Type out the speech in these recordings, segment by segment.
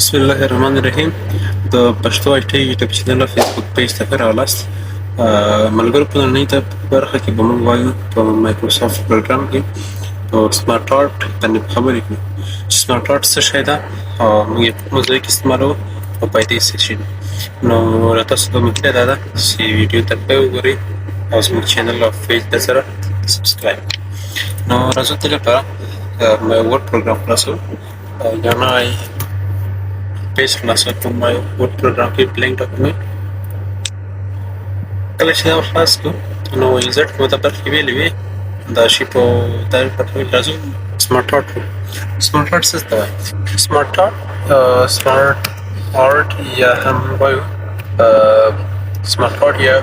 بسم الله الرحمن الرحیم. د پښتو آی ټي یوټیوب چینل او فیسبوک پیج ته ښه راغلاست. ملګرو په نننۍ برخه کې به موږ وایو په مایکروسافټ پروګرام کې په سمارټ آرټ باندې خبرې کوو چې سمارټ آرټ څه شی ده او موږ یې په کومه ځای کې استعمالوو او فایدې څه شي دي. نو له تاسو ته مې هیله دا ده چې ویډیو ته پای وګورئ او زموږ چینل او پیج ته سره سبسکرایب. نو راځو دې لپاره مې ورډ پروګرام خلاصوو یا نه پیج خلاصوو په مای ورډ پروګرام کې بلینک ډاکومنټ. کله چې دا خلاص کړو نو انسرټ کومه ته برخې ویلې وي دا شي په دا پټول راځو سمارټ آرټ. سمارټ آرټ څه ته وایي؟ سمارټ آرټ یا هم وایو سمارټ آرټ یا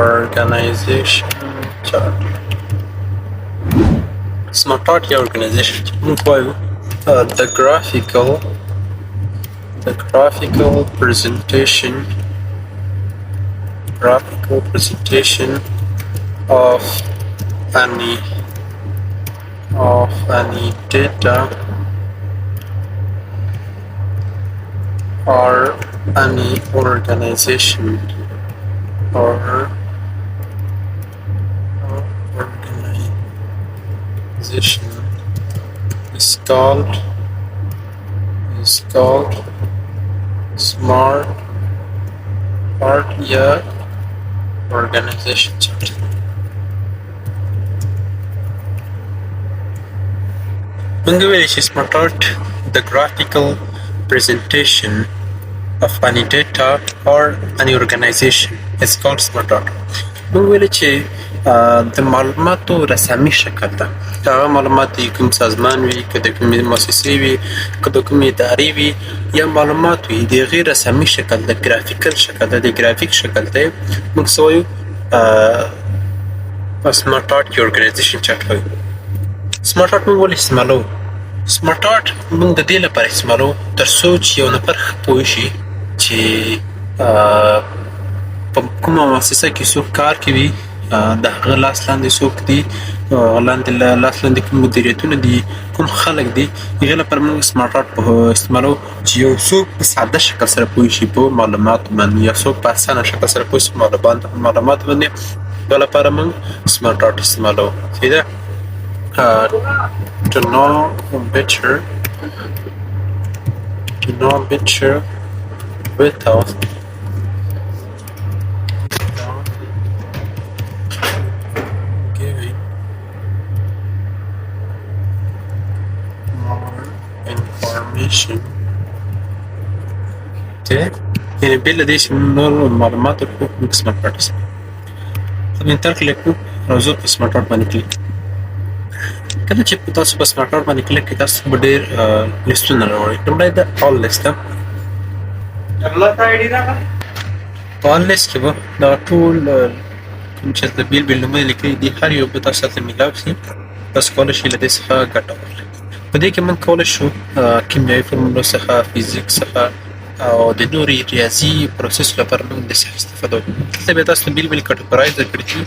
organization chart. Smart art یا organization موږ وایو the graphical presentation of any data or any organization is called smart art या organization chart. موږ ویلي چې smart art the graphical presentation of any data or any organization is called smart art. موږ ویلي چې د معلوماتو رسامي شکل ده. هغه معلومات د کوم سازمان وي، که د کومې مؤسسې وي، که د کومې ادارې وي یا معلومات وي، د هغې رسامي شکل ده، ګرافیکل شکل ده، د ګرافیک شکل دی. موږ څه وایو؟ سمارټ آرټ یا ارګنایزیشن چارټ وایو. سمارټ آرټ موږ ولې استعمالوو؟ سمارټ آرټ موږ د دې لپاره استعمالوو تر څو چې یو نفر ښه پوه شي چې په کومه مؤسسه کې څوک کار کوي، د هغه لاس لاندې څوک دي، لاس لاندې کوم مدیریتونه دي، کوم خلک دي. هغې لپاره موږ سمارټ آرټ استعمالوو چې یو څوک په ساده شکل سره پوه شي په معلوماتو باندې، یا څوک په اسانه شکل سره پوه شي په معلوماتو باندې. دا لپاره موږ سمارټ آرټ استعمالوو. صحیح ده؟ to know better without giving more information. یعنې بې له دې چې نور معلومات ورکړو موږ سمارټ آرټ استعمالوو. انټر کلیک کړو، راځو په سمارټ آرټ باندې کلیک. کله چې تاسو په سمارټ آرټ باندې کلیک کړئ تاسو به ډېر لیستونه راوړي. لومړی د آل لیست ده. په آل لیست کې به دغه ټول کوم چې د بیل بیل نومونه لیکلي دي هر یو به تاسو ته میلاو شي. تاسو کولی شئ له دې څخه ګټه واخلئ. په دې کې موږ کولی شو کیمیاوي فورمولو څخه، فزیکس څخه او د نورې ریاضي پروسس لپاره موږ د څخه استفاده وکړو. دلته بیا تاسو ته بیل بیل کټګورایز درکړي دي.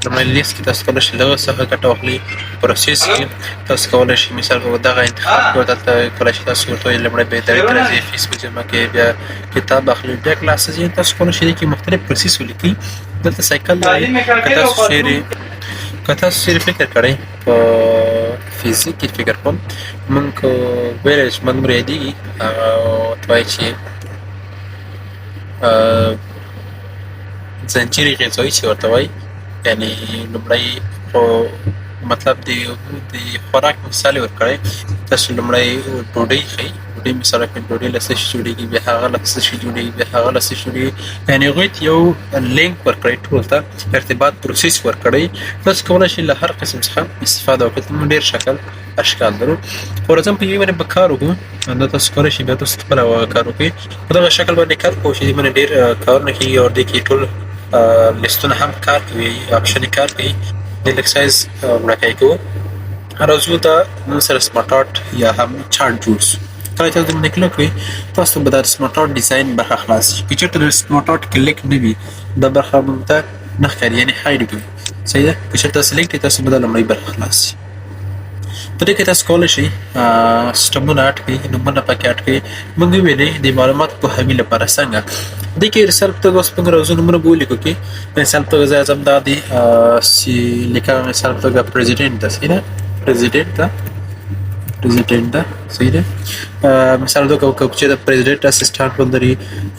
لومړی لیست کې تاسو کولی شئ له هغه څخه ګټه واخلئ. پروسس کې تاسو کولی شئ مثال په دغه انتخاب کړو، دلته کولی شئ تاسو ورته وایئ لومړی به یې ادارې ته راځئ، فیس به جمع کوئ، بیا کتاب اخلئ، بیا کلاس ته ځئ. تاسو کولی شئ دې کې مختلف پروسس ولیکئ. دلته سایکل دی. که تاسو چیرې فکر کړئ په فزیک کې فکر کول، موږ ویلی چې موږ یادېږي هغه ورته وایي چې زنجیرې غذایي چې ورته وایي، یعنې لومړی خو مطلب د خوراک مثال یې ورکړی. تاسو لومړی ډوډۍ ښیي، ډوډۍ مثال کړئ، ډوډۍ له څه شي جوړېږي، بیا هغه له څه شي جوړېږي، بیا هغه له څه شي جوړېږي. یعنې هغوی ته یو لینک ورکړئ، ټول ته ارتباط پروسس ورکړئ. تاسو کولی شئ له هر قسم څخه استفاده وکړئ. موږ ډېر اشکال لرو. فور ایگزامپل یوې باندې به کار وکړو، دا تاسو کولی شئ بیا تاسو خپله کار وکړئ. په دغه شکل باندې کار کوو چې دې باندې ډېر کارونه کېږي او دې کې ټول لیستونه هم کار کوي، آپشنې کار کوي. د لږ سایز وړکی کوو. راځو دا موږ سره سمارټ آرټ یا هم چارټ جوړ شو. کله چې تاسو باندې کلیک کوئ تاسو به د سمارټ آرټ ډیزاین برخه خلاص شي. که چېرته د سمارټ آرټ کلیک نه وي دا برخه موږ ته نه ښکاري، یعنې هایډ کوي. صحیح ده؟ که چېرته سلیکټ وي تاسو به دا لومړۍ برخه خلاص شي. په دې کې تاسو کولی شئ سیسټمونه اډ کړئ، نومونه پکې اډ کړئ. موږ ویلې د معلوماتو پوهاوي لپاره څنګه دې کې مثال په توګه اوس موږ راځو نومونه به ولیکو کې مثال په توګه زه اعظم دا دی چې لیکم مثال په توګه پرزیدنټ ده، صحیح ده، پرزیدنټ ده صحیح ده. مثال د کوم چې د پریزیډنټ اسسټنټ ولري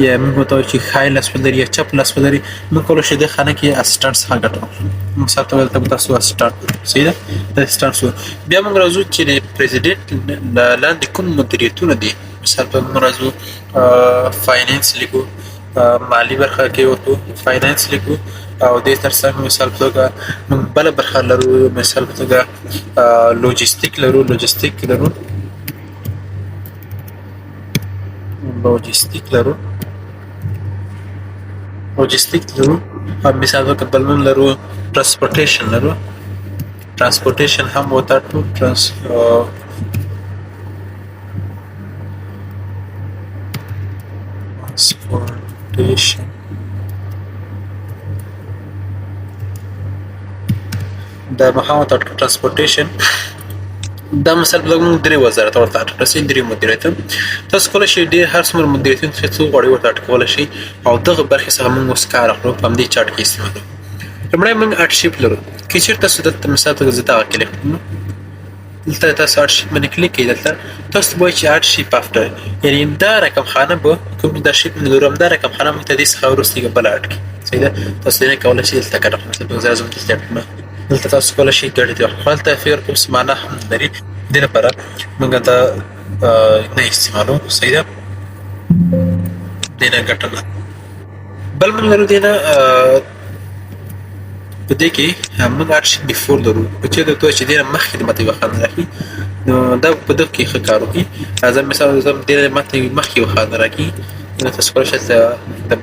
یا موږ ته چې خای لاس ولري یا چپ لاس ولري موږ کولای شو د خانه کې اسسټنټ څخه ګټو مثال ته ولته تاسو اسسټنټ صحیح ده د اسسټنټ سو بیا موږ راځو چې د پریزیډنټ لاندې کوم مدیریتونه دي مثال په موږ راځو فاینانس لیکو مالی برخه کې ورته فاینانس لیکو او د ترڅنګ مثال په توګه موږ بل برخه لرو مثال په توګه لوجستیک لرو او مثال په توګه بل موږ لرو ترانسپورټیشن هم وتاړو ترانسپورټیشن دا مخاوت ترانسپورټیشن دا مثال په موږ درې وزارت ورته رسید درې مدیریت تاسو کولای شئ ډېر هر څومره مدیریتونه چې څو غواړئ ورته اټکولی شئ او دغه برخې څخه موږ اوس کار اخلو په همدې چارټ کې استعمالوو. لومړی موږ ارټشیپ لرو که چېرته تاسو دلته مثال په توګه زه دغه کلیک کړم دلته تاسو ارټشیپ باندې کلیک کړئ دلته تاسو به وایي چې ارټشیپ افټر یعنې دا رقم خانه به کوم دا شیپ نه لرو همدا رقم خانه موږ ته دې څخه وروسته بله اډ کړي صحیح ده. تاسو دې نه کولی شئ دلته کټ مثلا په زه دلته کړم دلته تاسو کولی شئ ګډې دې واخلئ هلته فکر کوم څه معنا هم لري دې لپاره موږ دا نه استعمالوو صحیح ده دې نه ګټه نه بل موږ لرو دې نه په دې کې موږ ارټشیپ بیفور لرو په چېرته ته چې دې نه مخکې د ماته یوه خانه راکړي نو دا په دغه کې ښه کار وکړي زه مثال دې نه ماته مخکې یوه خانه راکړي نو تاسو کولی شئ د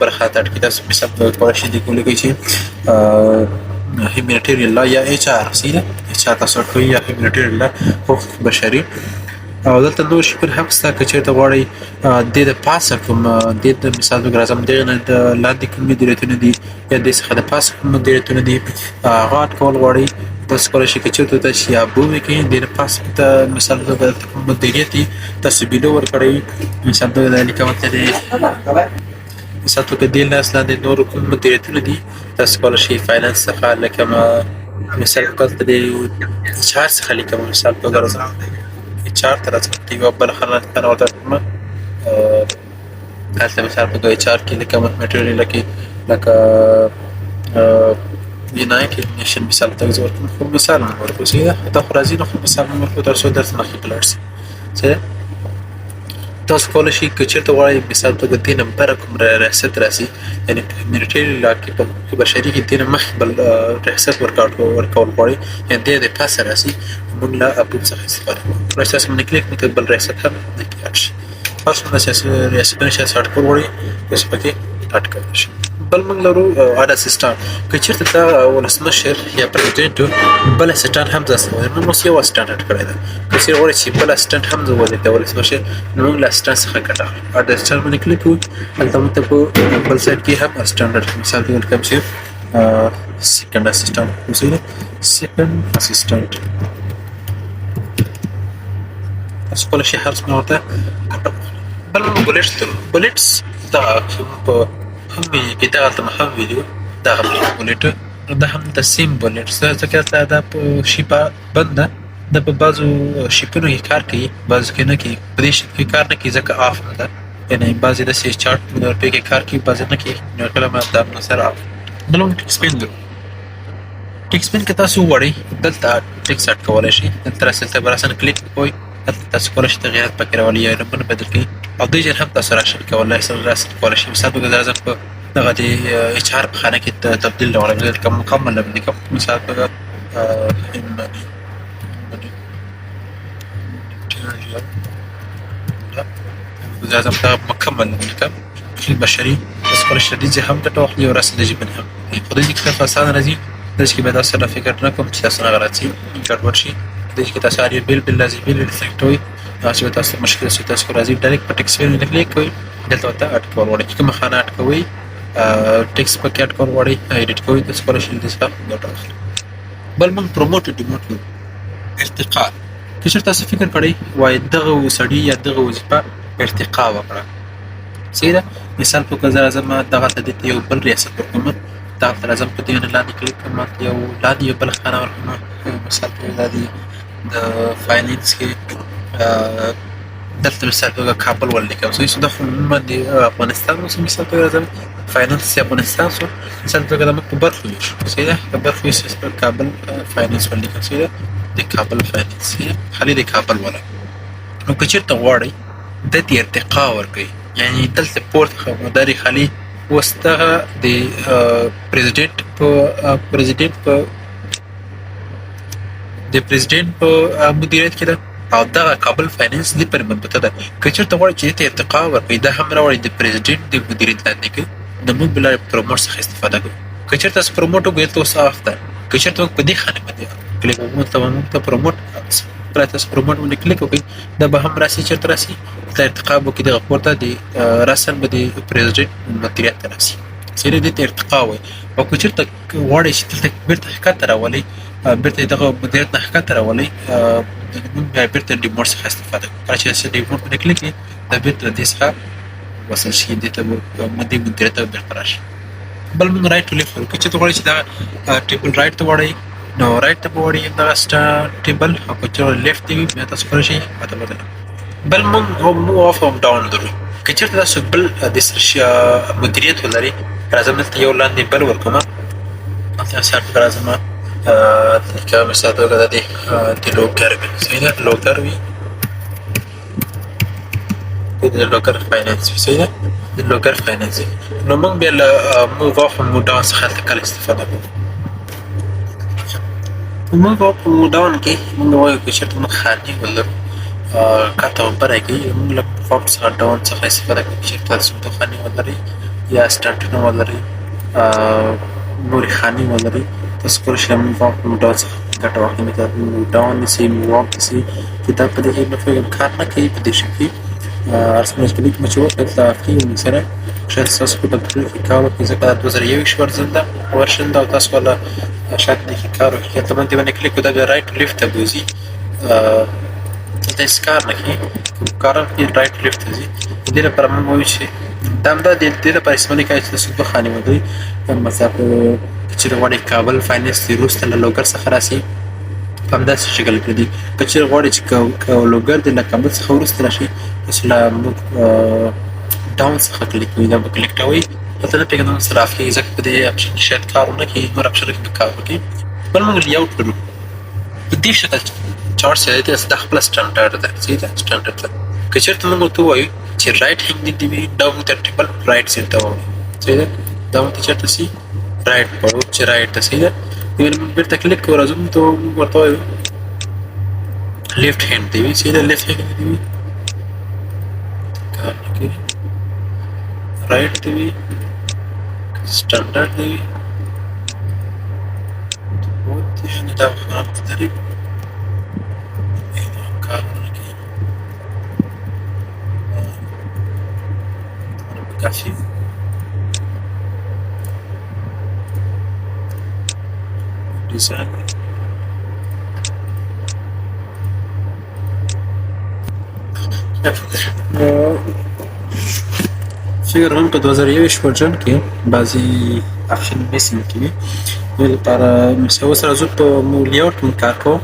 برخه اټ کړئ تاسو مثال کولی شئ دې ولیکئ چې هیومینیټیرین لا یا ایچ آر صحیح ده ایچ آر تاسو کوئ یا هیومینیټیرین لا حقوق بشري او دلته نور شیپونه هم شته که چېرته غواړئ دې د پاسه کوم دې د مثال په راځم دغه نه د لاندې کوم مدیریتونه دي یا دې څخه د پاسه کوم مدیریتونه دي هغه اټکول غواړئ تاسو کولی شئ که چېرته تاسو یا بو وکړئ دې نه پاسه ته مثال په توګه کوم مدیریت دي تاسو بیلو ورکړئ مثال په توګه لیکم ته مثال په توګه دې لاس لاندې نور کوم مدیریتونه دي تاسو کولی شئ فاینانس څخه لکه مثال په توګه د چار څخه لیکم مثال په توګه راځم چار ته راځم یوه بله خانه ورته کړم هلته مثال په توګه چار کې لیکم میټریل کې لکه یونایټډ نیشن مثال په توګه زه ورکړم خو مثال مې ورکړو صحیح ده دا خو راځي نو خو مثال مې ورکړو تر څو درته مخکې په لاړ شي صحیح ده. تاسو کولی شئ که چېرته غواړئ مثال په توګه دې نه بره کوم ریاست راسي یعنې په هیومینیټیرین لا کې په بشري کې دې نه مخکې بل ریاست ورکول غواړئ یا دې د پاسه راسي موږ له اپلود څخه استفاده کوو کله چې تاسو باندې کلیک وکړئ بل ریاست هم دلته اډ شي هر څومره ریاستونه چې تاسو اټکول غواړئ تاسو پکې اډ کولی شئ. بل موږ لرو اډ اسسټنټ که چېرته تا ولسمشر یا پرزیدنټ بل اسسټنټ هم ځه نو موږ یو اسسټنټ اډ کړی ده که چېرې غواړئ چې بل اسسټنټ هم زه ولې د ولسمشر نو موږ له اسسټنټ څخه ګټه اخلو اډ اسسټنټ باندې کلیک کوو هلته موږ ته په بل سایډ کې هم اسسټنټ اډ کړو مثال په توګه کوم چې سیکنډ اسسټنټ اوسېږي سیکنډ اسسټنټ تاسو کولی شئ هر څومره ورته ګټه واخلئ. بل موږ بولیټس دغه په هم کې دغه ته هم ویلو دغه بولیټ دا هم د سیم بولیټ ځکه دا په شیپه بند ده دا په بعضو شیپونو کې کار کوي بعضو کې نه کوي په دې شیپ کې کار نه کوي ځکه آف نه ده یعنې بعضې داسې چارټ پې کې کار کوي بعضې نه کوي نو کله ما دا سره آف. بل موږ ټیکس پین لرو ټیکس پین که تاسو وغواړئ دلته ټیکس اډ کولی شئ دلته راسئ دلته به راسره کلیک وکوئ هلته تاسو کولی شئ تغیرات پکې راولئ یا نومونه بدل کړئ او دې ځای هم تاسو راشئ کولی شئ مثال په توګه زه په دغه د ایچ آر په خانه کې تبدیل راوړم زه لکه مکمل لیکم مثال په توګه زه دغه مکمل لیکم بشري تاسو کولی شئ دې ځای هم ګټه واخلئ او راسئ د ژبې نه هم خو دې کې تاسو اسانه راځي داسې کې باید تاسو سره فکر نه کوم چې تاسو نه راځي ګډوډ شي دې کې تاسو هر یو بیل راځي بیل سلیکټ وي چې تاسو مشکل شي تاسو راځي ډایرکټ په ټیکس باندې کلیک کوئ دلته ورته اډ کول غواړئ چې کومه خانه اډ کوئ ټیکس پکې اډ کول غواړئ ایډیټ کوئ تاسو کولی شئ دې څخه ګټه واخلئ. بل موږ پروموټ ډیموټ ارتقا که چېرته تاسو فکر کړئ وایي دغه سړي یا دغه وظیفه ارتقا وکړه، صحیح ده. مثال په توګه زه راځم دغلته دې ته یو بل ریاست ورکوم، دغلته راځم په دې باندې لاندې کلیک کوم، لاندې یو بل خانه ورکوم. مثال په توګه دا د فاینانس کې دلته مثال په توګه کابل ولیکم، صحیح شو. دا خو عموما د افغانستان اوس مثال په توګه راځم فاینانس افغانستان شو، مثال په توګه دا موږ په برخو ویشو، صحیح ده. په برخو ویشو کابل فاینانس ولیکم، صحیح ده. د کابل فاینانس خالي د کابل ولا. نو که چېرته غواړئ د دې ارتقا ورکړئ، یعنې دلته پورته مداري خالي اوس دغه د پرزیدنټ په مدیریت کې ده او دغه کابل فاینانس دې پورې مربوطه ده. که چېرته غواړئ چې دې ته ارتقا ورکړئ، دا هم راوړئ د پرزیدنټ د مدیریت لاندې کړئ، نو موږ به له پروموټ څخه استفاده کوو. که چېرته تاسو پروموټ وکړئ دلته اوس آف ده. که چېرته موږ په دې خانې باندې کلیک وکړو موږ ته پروموټ تاسو پروموټ باندې کلیک وکړئ، دا به هم راسي. چېرته راسي دا ارتقا به وکړي دغه پورته د رسم به د پرزیدنټ مدیریت ته راسي، صحیح ده. دې ته ارتقا وایي. او که چېرته غواړئ چې دلته بېرته ښکته راولئ، بېرته دغه مدیریت نه ښکته راولئ، موږ بیا بېرته ریموټ څخه استفاده کوو. کله چې ریموټ باندې کلیک کړئ دا بېرته دې څخه وصل شي، دې ته مدیریت ته بېرته راشي. بل موږ رایټ ټو لیفټ ورکړو. که چېرته غواړئ چې دغه ټیبل رایټ ته وړئ نو رایټ ته به وړئ دغه ټیبل، او که چېرته لیفټ دی وي بیا تاسو کولی شئ ماته بدله. بل موږ اف او ډاون لرو. که چېرته تاسو بل د مدیریت ولرئ، راځم دلته یو لاندې بل ورکوم، هلته مثال په راځم لکه مثال په توګه دا د لوګر وي، صحیح ده. لوګر وي د لوګر فاینانس وي، صحیح ده. د لوګر فاینانس وي. نو موږ بیا له موو اف او موو ډاون څخه هلته کله استفاده کوو. په موو اف او موو ډاون کې موږ وایو که چېرته موږ خانې ولرو کاته او بره کې موږ له اپ څخه ډاون څخه استفاده کوو. چېرته تاسو خانې ولرئ یا سټنټونه ولرئ، نورې خانې ولرئ، تاسو کولی شئ موو اف موو ډاون څخه ګټه واخلئ. مثلا موو ډاون نیسئ، موو اپ نیسئ، چې دا په دې کې مفهوم کار نه کوي. په دې شکل کې ارسمنټ کلیک مو چې وکړئ دلته افقي سره شاید ستاسو په کمپیوټر کې کار وکړي، ځکه دا 2021 ورژن ده او تاسو به شاید دې کې کار وکړي. هلته باندې کلیک وکړئ، دا بیا رایټ لیفټ ته بوځي، دلته هېڅ کار نه کوي. کار کوي رایټ لیفټ ته ځي. د دې لپاره موږ وایو چې دا همدا د دې لپاره استعمال کوي چې تاسو دوه خانې ولرئ. مثلا چې غواړئ کابل فاینانس د وروسته له لوګر څخه راسي په همداسې شکل کې دي. که چېرې غواړئ چې لوګر د له کابل څخه وروسته راشي، تاسو له موږ ډاون څخه کلیک کوئ، دا به کلیک کوئ. هلته نه پوهېږم سره اف کېږي، ځکه په دې اپشن کې شاید کار ونه کړي، نور اپشنو کې به کار وکړي. بل موږ لیاوټ لرو. په دې شکل چارټ چې دی دا خپله سټنډرډ ده، صحیح ده، سټنډرډ ده. که چېرته موږ ورته ووایو چې رایټ هینګ دې وي، دا موږ ته ټیبل رایټ سایډ ته ووایو، صحیح ده. دا موږ ته چېرته سي رایټ پړو چې رایټ ته، صحیح ده. موږ بېرته کلیک کوو، راځو ته موږ ورته وایو لیفټ هینډ دې وي، صحیح ده. لیفټ هینډ دې وي، کار نه کوي. رایټ دې وي، سټنډرډ دې وي، دا خراب دي کار نه کوي. کافي ډیزاین فکر کوم په 2021 ورژن کې بعضي اپشن میسینګ کوي. دې لپاره مثلا اوس راځو په موږ لیاوټ موږ کار کوو.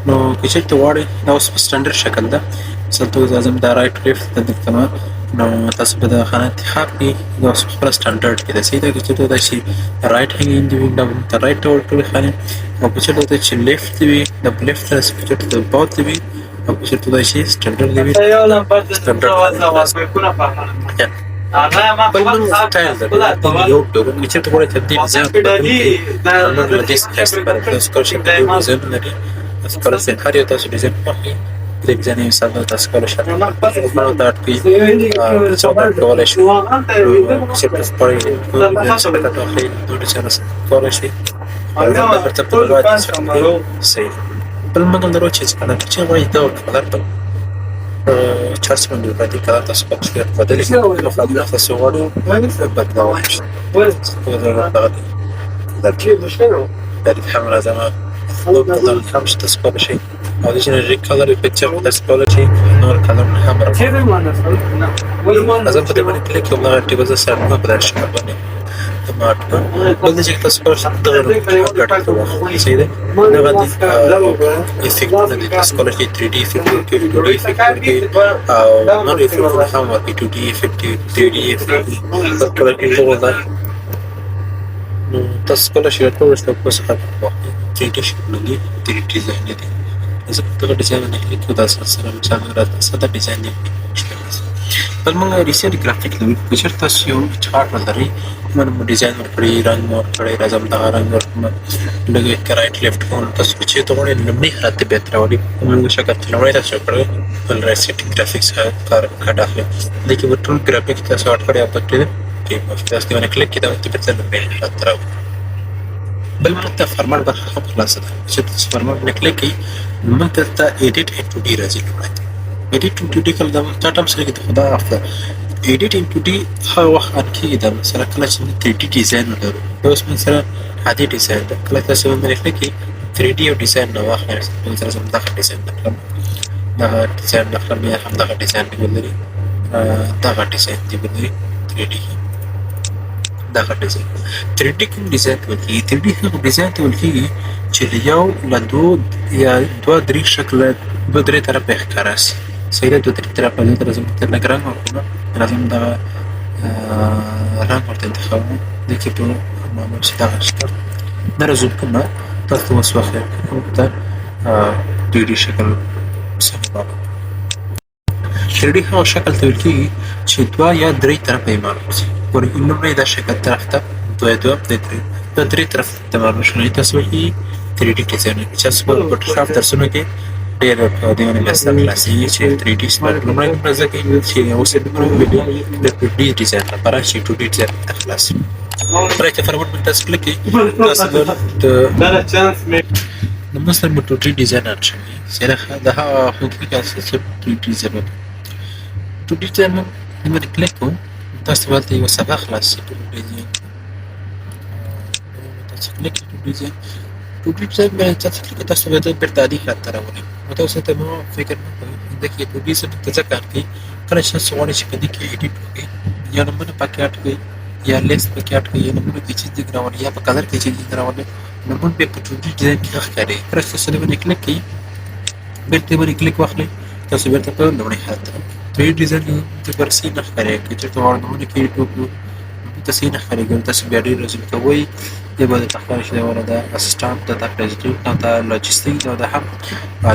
نو که چېرته غواړئ دا اوس په سټنډرډ شکل ده، مثلا توګه اعظم دا رایټ لیفټ ته درته نو تاسو به د خانه انتخاب کړئ، دا اوس په خپله سټنډرډ کې ده، صحیح ده. که چېرته دا چې رایټ هینګ دی وي دا به ته رایټ ته ورکړئ خانې، او که چېرته دا چې لیفټ دی وي دا به لیفټ ته راسي، که چېرته دا باوت دی وي او که چېرته دا چې سټنډرډ دی وي سټنډرډ. بل موږ سټایل ده یو ډول که چېرته غواړئ تبدیل ډیزاین موږ له دې څخه استفاده کوو. تاسو کولی شئ یو ډیزاین لري، تاسو کولی شئ هر یو تاسو ډیزاین خوښوي د ډیزاین یو مثال تاسو کولی شئ خپله ورته اډ کړئ، څه ورته اډ کولی شو. که چېرته غواړئ ډیزاین څخه واخلئ نو ډیزاین کولی شئ ورته په لوړ صحیح. بل موږ لرو چې کله چې غواړئ دغه کلر په چارج باندې پاتې کله تاسو په څیر بدلې نو خپل تاسو غواړئ بدلوای شئ. دا کې مشکل ده، د حمل زما خپل هم تاسو کولی شئ او د جنریک کلر پکچر تاسو کولای شئ نور کلرونه هم راوړئ. زه په دې باندې کلیک کوم، دغه ټیبل زه سرمه په داسې شکل باندې مارک کړم. بل دا چې تاسو کولای شئ دغه رنګونه ګډ کړئ، صحیح ده. دغه د افیکټونه دي، تاسو کولای شئ 3D افیکټ ورکړئ، 2D افیکټ ورکړئ او نور افیکټونه هم ورکړئ، 2D افیکټ، 3D افیکټ ورکړئ. ټول دا نو تاسو کولای شئ ټول څه په څه واخلئ. 3D شکلونه دي، 3D ډیزاین دي. زه په دغه ډیزاین باندې کلیک کوم، دا سره مثال راته ساده ډیزاین دی. بل موږ ریسیټ ګرافیک لرو، که چېرته تاسو یو چارټ ولرئ، موږ ډیزاین ورکړئ، رنګ مو ورکړئ، راځم دغه رنګ ورکړم، لږ رایټ لیفټ کوم، تاسو چې چېرته غواړئ لومړني حالت ته بیا راولئ. موږ شکل چې لومړی تاسو کړی بل ریسیټ ګرافیکس کارت اخلئ. دې کې به ټول ګرافیک تاسو اډ کړئ او پکې تاسو دې باندې کلیک کړئ، دا ته بیرته لومړني حالت ته راولي. بل موږ ته فارمټ برخه هم خلاصه ده، چې تاسو فارمټ باندې کلیک کړئ موږ ته ایډیټ ان 2D راځي. لومړی ایډیټ ان 2D کله دا تا ټم سره کې د خدا افته ایډیټ ان 2D هغه وخت ان کې دا مثلا کله چې 3D ډیزاین ولرو، دا اوس مثلا عادي ډیزاین ده، کله تاسو باندې کلیک کړئ 3D او ډیزاین نو واخلئ، مثلا زم دغه ډیزاین نکړم، دغه ډیزاین نکړم، یا هم دغه ډیزاین دی ولري، دغه ډیزاین دی ولري 3D دغه ډیزاین 3D کوم ډیزاین ته ویل کېږي؟ 3D هغه ډیزاین ته ویل کېږي چې له یو له دوه یا دوه درې شکله دوه درې طرفه ښکاره سي. صحیح ده، دوه درې طرفه دلته راځم لږ رنګ ورکړم، راځم دغه رنګ ورته انتخابوم، دې کې په معمول چې دغه شکل دا رزوم کوم، تاسو اوس واخلئ ته 3D شکل سم راغلی. 3D هغه شکل ته ویل کېږي چې دوه یا درې طرفه یې معلوم سي. ګورئ لومړی دا شکل طرف ته دوه درې طرف ته معلوم شول، تاسو وایي 3D ډیزاین چې تاسو په فوټوشاپ درسونو کې ډېر په دې باندې بیا ستا خلاصېږي چې 3D لومړی دومره زده کوي چې اوس یې دومره وویلي د 2D ډیزاین لپاره چې 2D ډیزاین ته خلاص وي. رایټ فارورډ باندې تاسو کلیک کړئ، تاسو به د مثلا 2D ډیزاین اډ شوی چې د هغه حقیقي اساس 2D ډیزاین 2D ډیزاین باندې کلیک کوم، تاسو ولته یو صفحه خلاص شي 2D ډیزاین تاسو کلیک کړئ 2D ډیزاین باندې تاسو کلیک تاسو به د بیرته عادي حالت ته راولئ. نو تاسو ته مو فکر نه کوئ د کې 2D څه ته کار کوي، کله چې تاسو غواړئ چې په دې کې ایډیټ وکړئ یا نمونه پکې اډ کړئ یا لیست پکې اډ کړئ یا نمونه کې چیز راولئ یا په کلر کې چیز راولئ، نمونه به په 2D ډیزاین کې ښکاري. کله چې تاسو باندې کلیک کړئ بیرته باندې کلیک واخلئ، تاسو بیرته په لومړی حالت ته 3D ډیزاین کې پر سي نه ښکاري، که چېرته غواړئ نمونه کې ایډیټ وکړو ته سي نه ښکارېږي، تاسو بیا ډېر رزوم کوئ، دې به درته ښکاره شي دا د اسسټانټ د پرزیډنټ او د لاجستیک او د هم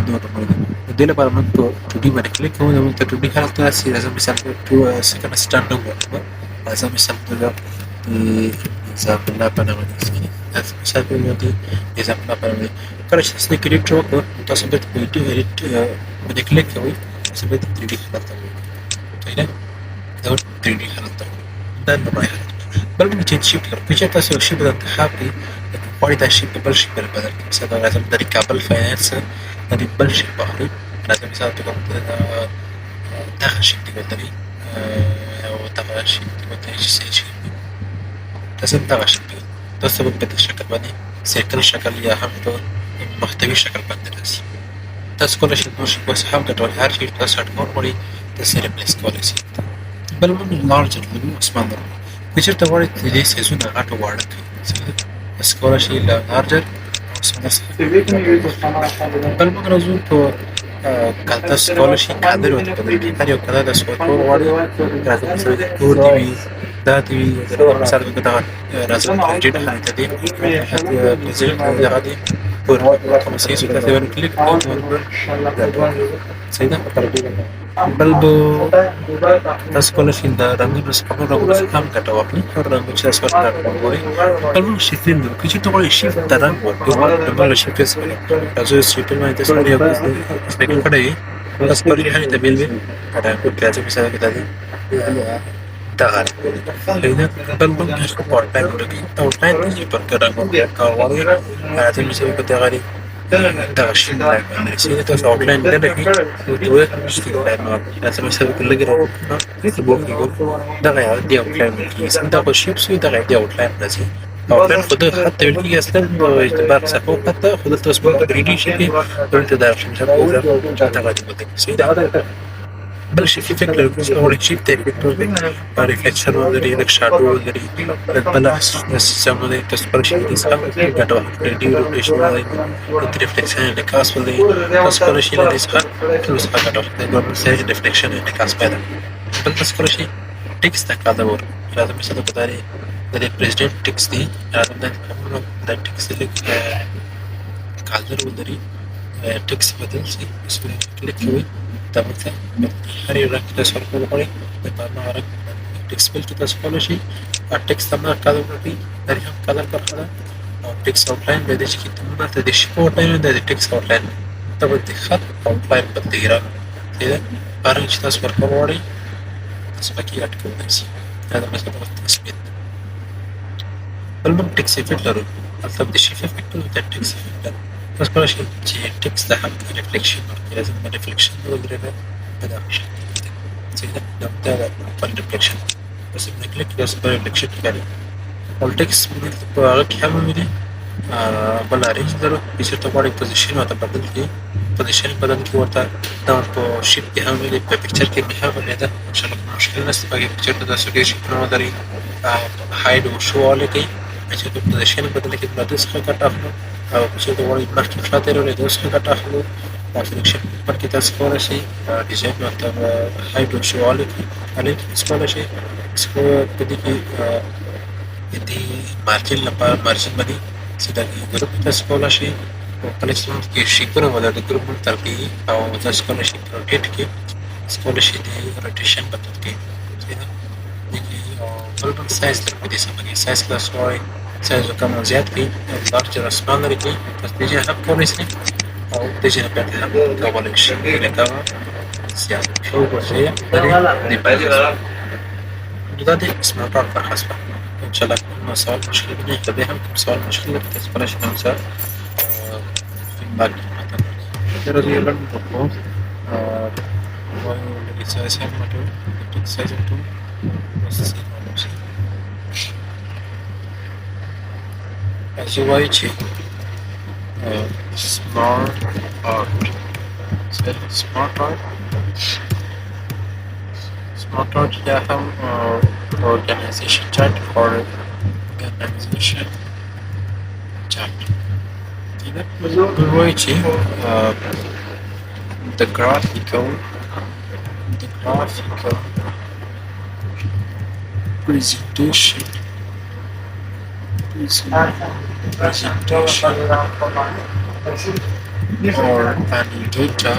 نور نمونه دي. د دې لپاره موږ په 2D باندې کلیک کوو، موږ ته 2D حالت ته راسي. راځه مثال سیکنډ اسسټانټ نوم ورکړو، راځه مثال دغه نظام الله په نامه دي، مثال په نامه دي نظام الله په نامه دي. کله چې تاسو کلیک وکړو تاسو بیرته په ایډیټ باندې کلیک کوئ، تاسو بیرته 3D حالت ته وګورئ، صحیح ده، دا 3D حالت ته دا لومړی حالت. بل موږ چې شیفټ کړو، که چېرته تاسو یو شي انتخاب کړئ غواړئ دا شي په بل شي بدل کړئ، مثلا راځم د کابل فاینانس د بل شي واخلئ، راځم مثال په توګه دغه شي دې ولرئ او دغه شي دې ولرئ چې څه شي تاسو دغه شي تاسو په دې شکل باندې سیکل شکل یا هم په محتوي شکل باندې راځي. تاسو کولای شئ نور شي اوس هم ګټور هر شي تاسو اډ کول غواړئ تاسو ریپلیس کولی شئ. بل موږ لارجر لرو اسمان لرو، که چېرته غواړئ د دې سایزونه غټ او واړه کړئ تاسو کولای شئ له لارجر اسمان څخه. بل موږ راځو په تاسو کولای شئ کادر ورته بدل کړئ، هر یو کادر تاسو ورکول غواړئ راځم مثلا تور دې وي دا دې وي، مثال په دغه راځم ایډیټ حالت دی پرزیډنټ دغه دی پر کوم څه چې تاسو ورته کلیک کوئ صحیح ده. بل تاسو کولای شئ د رنګونو څخه رنګونو څخه هم ګټه واخلئ، هر رنګ چې تاسو ورته وګورئ. بل موږ شیفټینګ لرو، که چېرته غواړئ شیفټ د رنګ ورکړئ بل شیفټ وکړئ، راځو شیفټ باندې تاسو یو سپیکر کړئ تاسو پرې هغې ته بیل وي رنګ ورکړئ، راځو مثال کې دا دی دغه صحیح ده. بل موږ آوټلاین ورکړئ، آوټلاین ته چې پر رنګ ورکړئ غواړئ راځو مثال کې دغه دی دغه شي صحیح ده. تاسو آوټلاین نه لرئ نو دوه آوټلاین راځه مثال کې لږ راوړو دغه دی آوټلاین کېږي، دغه شیپس وي دغه دی آوټلاین راځي. آفلاین خود خط ویل کېږي اصلا په اعتبار صفحو خط ده، خو دلته اوس په 3D شي کې دلته د شمشاد په ځای چاته غادي بدل صحیح ده. بل شي افیکټ لري وړي شي ته افیکټ ورکوي، ریفلیکشن ولري، لږ شاډو ولري، لږ بل سیستم ولري، تاسو کولای شئ دې څخه ګټه واخلئ. ډي روټیشن ولري، د ریفلیکشن انعکاس ولري، تاسو کولای شئ له دې څخه ټول څخه ګټه واخلئ. نورمال سایز ریفلیکشن انعکاس پیدا بل تاسو کولای شئ ټیکسټ ته کاده ورکړئ. لازم مثلا په د پریزیډنټ ټیکس دی، لازم د ټیکس لیک کالر ولري، ټیکس بدل شي، اس په کلیک کوئ دا مطلب هر یو رنګ تاسو ورکول غواړئ د په هغه رنګ ټیکس فیل کې تاسو کولای شئ ټیکس ته ما کالر ورکړئ، دا هم کالر برخه ده. او ټیکس آوټلاین به دې چې تمونه ته د شیپ آوټلاین د ټیکس آوټلاین ته به د خط آوټلاین بدلېږي را صحیح ده. هر رنګ چې تاسو ورکول غواړئ تاسو پکې اډ کولی شئ. دا د مثلا تثبیت بل موږ ټیکس افیکټ لرو، مطلب د شیپ افیکټ او د ټیکس افیکټ لرو. تاسو کولای شئ چې ټیکس ته هم ریفلیکشن ورکړئ، لازم ریفلیکشن ولري په دغه شکل صحیح ده. دا د ریفلیکشن بس باندې کلیک کړئ، اوس به ریفلیکشن ښکاري او ټیکس په هغه کې هم وینئ. بل ارینج لرو چې چېرته غواړئ پوزیشن ورته بدل کړئ، پوزیشن بدل کړئ ورته دا په شیپ کې هم وینئ، په پکچر کې مې هم ولیده. انشاءالله مشکل نشته په هغې پکچر ته داسې ډېر شیپونه ولرئ، هاید او شو والی کوي. چېرته پوزیشن بدل کړئ نو دوی څخه ګټه اخلو، او که چېرته غواړئ مخکې شاته یې راولئ دوی څخه ګټه اخلو. سلیکشن پر کې تاسو کولای شئ ډیزاین ورته هاید او شو والی کړئ، هلې تاسو کولای شئ په دې کې د مارجن لپاره مارجن باندې چې دا ګروپ تاسو کولای شئ کله چې موږ کې شیپونه ولرو د ګروپ ترتیب او تاسو کولای شئ روټیټ کړئ، تاسو کولای شئ د روټیشن بدل کړئ صحیح ده. بل بل سایز لرو په دې سمه کې سایز تاسو وایئ سایز کم او زیات کړئ، لارج او سمال لري کړئ، تاسو دې هم کولای شئ او دې ځای نه بیرته هم کولی شئ لکه زیات ښه وګورئ د باندې دا د سمارټ آرټ برخه شوه. انشاءالله کوم سوال مشکل نه که بیا هم کوم سوال مشکل لري تاسو کولای شئ کوم سوال فیډبک راته ورکړئ. There is a lot of both. One size have matter, the size of two was the same also. As you watch it, smart art. So smart art. Smart art yeah have organization chart or organization chart. We watch it. The graphical presentation or any data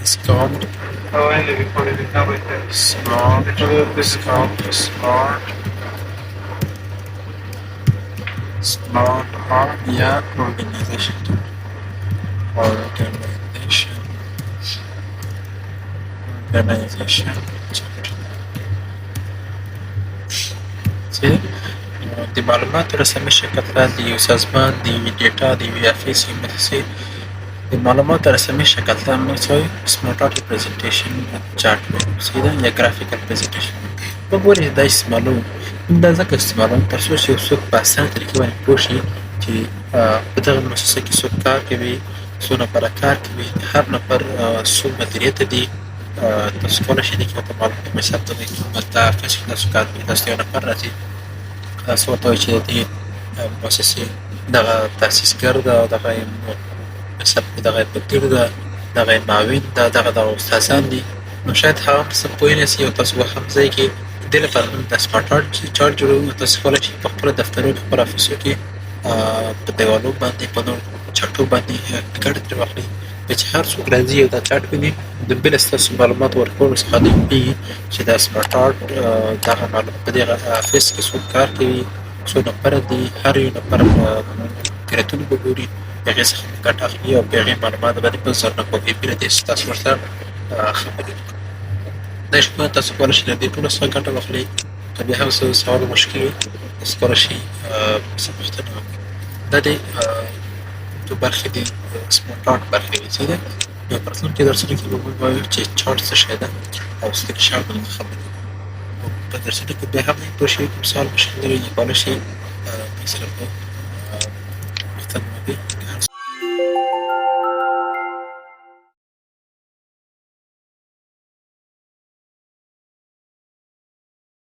is called smart art yeah organization چې د معلوماتو رسمي شکل ته د یو سازمان د یوې ډیټا د یوې افیس یوې مؤسسې د معلوماتو رسمي شکل ته موږ څه وایو سمارټ ارټ ریپرزنټیشن چارټ وایو صحیح ده یا ګرافیکل پرزنټیشن. موږ ولې دا استعمالوو؟ دا ځکه استعمالوو تر څو چې یو څوک په اسانه طریقې باندې پوه شي چې په دغه مؤسسه کې څوک کار کوي، څو نفره کار کوي، هر نفر څو مدیریت دي. تاسو کولای شئ دې کې ورته معلومات مثال ته دا افیس کې تاسو کار کوئ، تاسو یو نفر راځي تاسو ورته وایئ چې د دې مؤسسې دغه تاسیسګر ده او دغه یې مثال کې دغه یې مدیر ده، دغه یې معاون ده، دغه استادان دي. نو شاید هغه څه پوه نه سي او تاسو به هم ځای کې دې لپاره موږ د سمارټ ارټ چارټ جوړوو. تاسو کولای شئ په خپلو دفترونو کې خپلو افیسو کې په دیوالو باندې په نورو چټو باندې ګټه ترې واخلئ. چې هر څوک راځي او دا چارټ ویني د بل ستاسو معلومات ورکولو څخه دوی پوهېږي چې دا سمارټ ارټ دغه معلومات په دغه افیس کې څوک کار کوي، څو نفره دي، هر یو نفر مدیریتونه به ګوري، د هغې څخه ګټه اخلي او په هغې معلومات باندې بل ځای نه کوي، بیا دې تاسو ورته خبرې وکړئ. دا شپه تاسو کولای شئ له دې ټولو څخه ګټه واخلئ. که بیا هم څه سوال مشکل وي تاسو کولای شئ څه پوښتنه وکړئ. دا د برخې دي سمارټ ارټ برخې دي صحیح ده. نو په راتلونکي درسونو کې به موږ وایو چې چارټ څه شی ده او سلیکشن باندې خبرې وکړو. په درسونو کې بیا هم پوه شوي کوم سوال مشکل نه وي، لیکولی شي په صرف